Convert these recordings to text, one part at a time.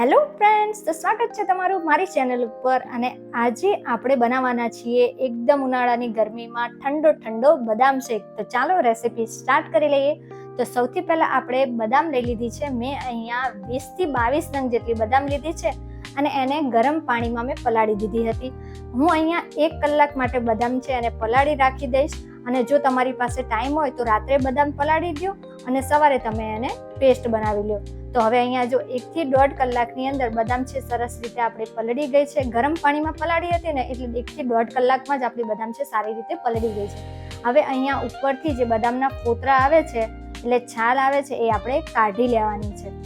Hello friends, તો સ્વાગત છે તમારું મારી ચેનલ ઉપર. અને આજે આપણે બનાવવાના છીએ એકદમ ઉનાળાની ગરમીમાં ઠંડો બદામ શેક. તો ચાલો રેસીપી સ્ટાર્ટ કરી લઈએ. તો સૌથી પહેલા આપણે બદામ લઈ લીધી છે. મેં અહીંયા 20 થી 22 નંગ જેટલી બદામ લીધી છે અને એને ગરમ પાણીમાં મેં પલાળી દીધી હતી. હું અહીંયા 1 કલાક માટે બદામ છે એને પલાળી રાખી દઈશ. અને જો તમારી પાસે ટાઈમ હોય તો રાત્રે બદામ પલાળી દો અને સવારે તમે એને પેસ્ટ બનાવી લો. તો હવે અહીંયા જો 1 થી 1.5 કલાકની અંદર બદામ છે સરસ રીતે આપણે પલળી ગઈ છે. ગરમ પાણીમાં પલાળી હતી ને એટલે 1 થી 1.5 કલાકમાં જ આપણી બદામ છે સારી રીતે પલળી ગઈ છે. હવે અહીંયા ઉપરથી જે બદામના ફોતરા આવે છે એટલે છાલ આવે છે એ આપણે કાઢી લેવાની છે.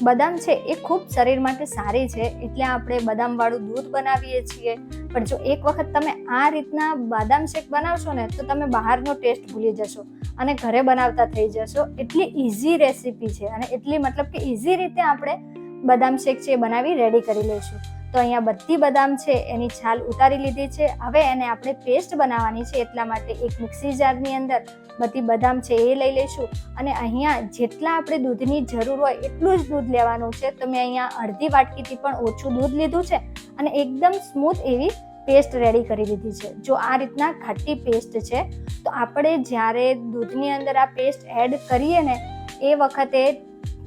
બદામ છે એ ખૂબ શરીર માટે સારી છે એટલે આપણે બદામવાળું દૂધ બનાવીએ છીએ. પણ જો એક વખત તમે આ રીતના બદામ શેક બનાવશો ને તો તમે બહારનો ટેસ્ટ ભૂલી જશો અને ઘરે બનાવતા થઈ જશો. એટલી ઇઝી રેસીપી છે અને એટલી મતલબ કે ઇઝી રીતે આપણે બદામ શેક છે એ બનાવી રેડી કરી લઈશું. તો અહીંયા બધી બદામ છે એની છાલ ઉતારી લીધી છે. હવે એને આપણે પેસ્ટ બનાવવાની છે એટલા માટે એક મિક્સી જારની અંદર બધી બદામ છે એ લઈ લઈશું. અને અહીંયા જેટલા આપણે દૂધની જરૂર હોય એટલું જ દૂધ લેવાનું છે. તો મેં અહીંયા અડધી વાટકીથી પણ ઓછું દૂધ લીધું છે અને એકદમ સ્મૂથ એવી પેસ્ટ રેડી કરી લીધી છે. જો આ રીતના ખાટી પેસ્ટ છે તો આપણે જ્યારે દૂધની અંદર આ પેસ્ટ એડ કરીએ ને એ વખતે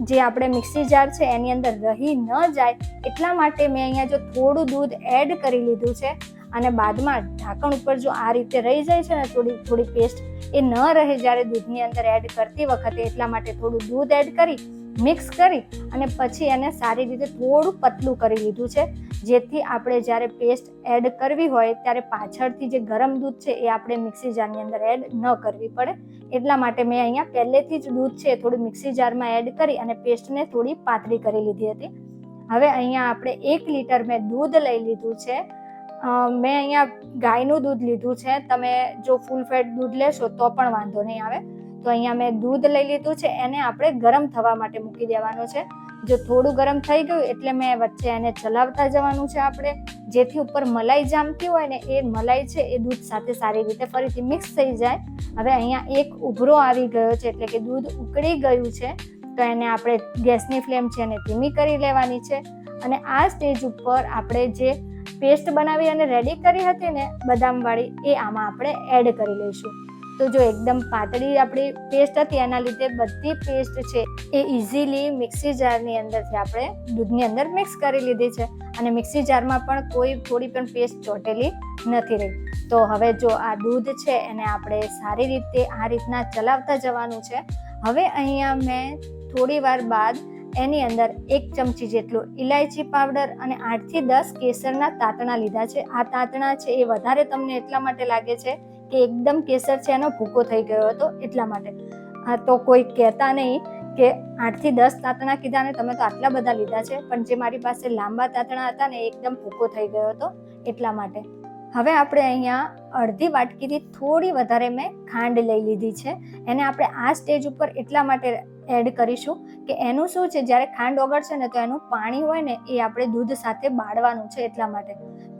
જે આપણે મિક્સી જાર છે એની અંદર રહી ન જાય એટલા માટે મેં અહીંયા જો થોડું દૂધ એડ કરી લીધું છે. અને બાદમાં ઢાંકણ ઉપર જો આ રીતે રહી જાય છે ને થોડી પેસ્ટ એ ન રહે જ્યારે દૂધની અંદર એડ કરતી વખતે, એટલા માટે થોડું દૂધ એડ કરી મિક્સ કરી અને પછી એને સારી રીતે થોડું પતલું કરી લીધું છે. જેથી આપણે જ્યારે પેસ્ટ એડ કરવી હોય ત્યારે પાછળથી જે ગરમ દૂધ છે એ આપણે મિક્સી જારની અંદર એડ ન કરવી પડે. એટલા માટે મેં અહીંયા પહેલેથી જ દૂધ છે થોડું મિક્સી જારમાં એડ કરી અને પેસ્ટને થોડી પાતળી કરી લીધી હતી. હવે અહીંયા આપણે 1 લીટર મેં દૂધ લઈ લીધું છે. મેં અહીંયા ગાયનું દૂધ લીધું છે. તમે જો ફૂલ ફેટ દૂધ લેશો તો પણ વાંધો નહીં આવે. તો અહીંયા મેં દૂધ લઈ લીધું છે. એને આપણે ગરમ થવા માટે મૂકી દેવાનું છે. જો થોડું ગરમ થઈ ગયું એટલે મેં વચ્ચે એને ચલાવતા જવાનું છે આપણે, જેથી ઉપર મલાઈ જામતી હોય ને એ મલાઈ છે એ દૂધ સાથે સારી રીતે ફરીથી મિક્સ થઈ જાય. હવે અહીંયા એક ઉભરો આવી ગયો છે એટલે કે દૂધ ઉકળી ગયું છે. તો એને આપણે ગેસની ફ્લેમ છે એને ધીમી કરી લેવાની છે. અને આ સ્ટેજ ઉપર આપણે જે પેસ્ટ બનાવી અને રેડી કરી હતી ને બદામવાળી એ આમાં આપણે એડ કરી લઈશું. તો જો એકદમ પાતળી આપણી પેસ્ટ હતી એના લીધે બધી પેસ્ટ છે એ ઇઝીલી મિક્સી જારની અંદરથી આપણે દૂધની અંદર મિક્સ કરી લીધી છે. અને મિક્સી જારમાં પણ કોઈ થોડી પણ પેસ્ટ ચોટેલી નથી રહી. તો હવે જો આ દૂધ છે એને આપણે સારી રીતે આ રીતના ચલાવતા જવાનું છે. હવે અહીંયા મેં થોડી વાર બાદ એની અંદર 1 ચમચી જેટલું ઇલાયચી પાવડર અને 8 થી 10 કેસરના તાંતણા લીધા છે. આ તાંતણા છે એ વધારે તમને એટલા માટે લાગે છે કે એકદમ કેસર છે એનો ભૂકો થઈ ગયો હતો એટલા માટે. તો કોઈ કહેતા નહીં કે 8 થી 10 તાંતણા કીધા ને તમે તો આટલા બધા લીધા છે, પણ જે મારી પાસે લાંબા તાંતણા હતા ને એકદમ ભૂકો થઈ ગયો હતો એટલા માટે. હવે આપણે અહીંયા અડધી વાટકીથી થોડી વધારે મેં ખાંડ લઈ લીધી છે. એને આપણે આ સ્ટેજ ઉપર એટલા માટે એડ કરીશું કે એનું શું છે, જ્યારે ખાંડ ઓગળશે ને તો એનું પાણી હોય ને એ આપણે દૂધ સાથે બાળવાનું છે. એટલા માટે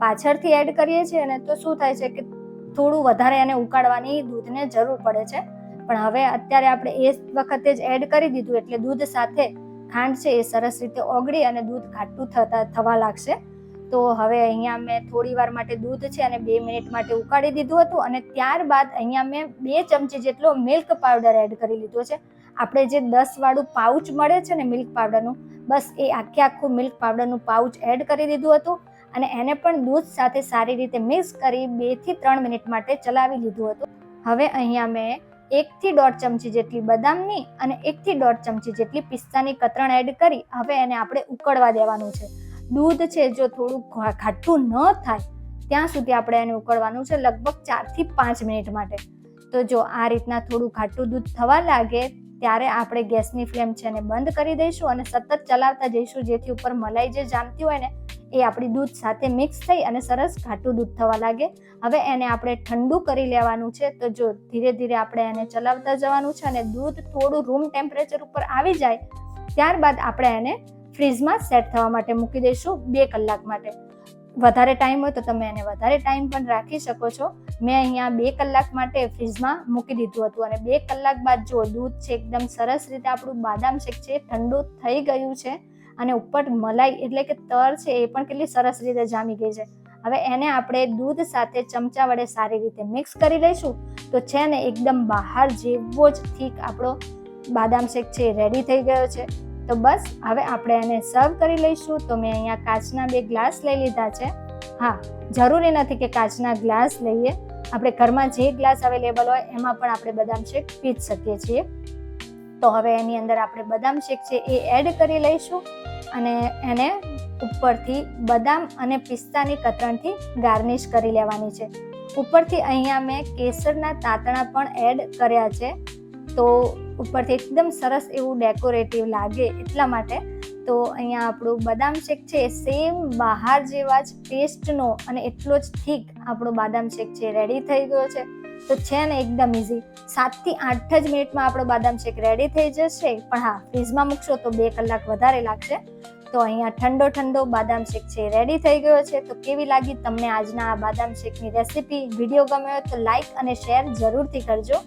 પાછળથી એડ કરીએ છીએ ને તો શું થાય છે કે થોડું વધારે એને ઉકાળવાની દૂધને જરૂર પડે છે. પણ હવે અત્યારે આપણે એ વખતે જ એડ કરી દીધું એટલે દૂધ સાથે ખાંડ છે એ સરસ રીતે ઓગળી અને દૂધ ખાટું થવા લાગશે. તો હવે અહીંયા મેં થોડી વાર માટે દૂધ છે અને 2 મિનિટ માટે ઉકાળી દીધું હતું. અને ત્યારબાદ અહીંયા મેં 2 ચમચી જેટલો મિલ્ક પાવડર એડ કરી લીધો છે. આપણે જે 10 વાળું પાઉચ મળે છે ને મિલ્ક પાવડરનું, બસ એ આખું મિલ્ક પાવડરનું પાઉચ એડ કરી દીધું હતું. અને એને પણ દૂધ સાથે સારી રીતે મિક્સ કરી 2 થી 3 મિનિટ માટે ચલાવી લીધું હતું. હવે અહીંયા મેં 1 થી 1.5 ચમચી જેટલી બદામની અને 1 થી 1.5 ચમચી જેટલી પિસ્તાની કતરણ એડ કરી હવે એને આપણે ઉકળવા દેવાનું છે. દૂધ છે જો થોડું ખાટું ન થાય ત્યાં સુધી આપણે એને ઉકળવાનું છે, લગભગ 4 થી 5 મિનિટ માટે. તો જો આ રીતના થોડું ખાટું દૂધ થવા લાગે ત્યારે આપણે ગેસની ફ્લેમ છે એને બંધ કરી દઈશું અને સતત ચલાવતા જઈશું, જેથી ઉપર મલાઈ જે જામતી હોય ને એ આપણી દૂધ સાથે મિક્સ થઈ અને સરસ ઘાટું દૂધ થવા લાગે. હવે એને આપણે ઠંડુ કરી લેવાનું છે. તો જો ધીરે ધીરે આપણે એને ચલાવતા જવાનું છે અને દૂધ થોડું રૂમ ટેમ્પરેચર ઉપર આવી જાય ત્યારબાદ આપણે એને ફ્રીઝમાં સેટ થવા માટે મૂકી દઈશું 2 કલાક માટે. વધારે ટાઈમ હોય તો તમે એને વધારે ટાઈમ પણ રાખી શકો છો. મેં અહીંયા 2 કલાક માટે ફ્રીઝમાં મૂકી દીધું હતું અને 2 કલાક બાદ જો દૂધ છે એકદમ સરસ રીતે આપણું બદામ શેક છે ઠંડુ થઈ ગયું છે. અને ઉપર મલાઈ એટલે કે તર છે એ પણ કેટલી સરસ રીતે જામી ગઈ છે. હવે એને આપણે દૂધ સાથે ચમચા વડે સારી રીતે મિક્સ કરી લઈશું. તો છે ને એકદમ બહાર જેવો જ થીક આપણો બાદામ શેક છે એ રેડી થઈ ગયો છે. તો બસ હવે આપણે એને સર્વ કરી લઈશું. તો મેં અહીંયા કાચના 2 ગ્લાસ લઈ લીધા છે. હા, જરૂરી નથી કે કાચના ગ્લાસ લઈએ, આપણે ઘરમાં જે ગ્લાસ અવેલેબલ હોય એમાં પણ આપણે બદામ શેક પી જ શકીએ છીએ. તો હવે એની અંદર આપણે બદામ શેક છે એ એડ કરી લઈશું અને એને ઉપરથી બદામ અને પિસ્તાની કતરણથી ગાર્નિશ કરી લેવાની છે. ઉપરથી અહીંયા મેં કેસરના તાતણા પણ એડ કર્યા છે. તો ઉપરથી એકદમ સરસ એવું ડેકોરેટિવ લાગે એટલા માટે. તો અહીંયા આપણું બદામ શેક છે સેમ બહાર જેવા જ ટેસ્ટનો અને એટલો જ થીક આપણો બાદામ શેક છે રેડી થઈ ગયો છે. તો છે ને એકદમ ઇઝી, 7 થી 8 જ મિનિટમાં આપણો બાદામ શેક રેડી થઈ જશે. પણ હા, ફ્રીઝમાં મૂકશો તો 2 કલાક વધારે લાગશે. તો અહીંયા ઠંડો બાદામ શેક છે રેડી થઈ ગયો છે. તો કેવી લાગી તમને આજના આ બાદામ શેકની રેસીપી? વિડીયો ગમ્યો હોય તો લાઈક અને શેર જરૂરથી કરજો.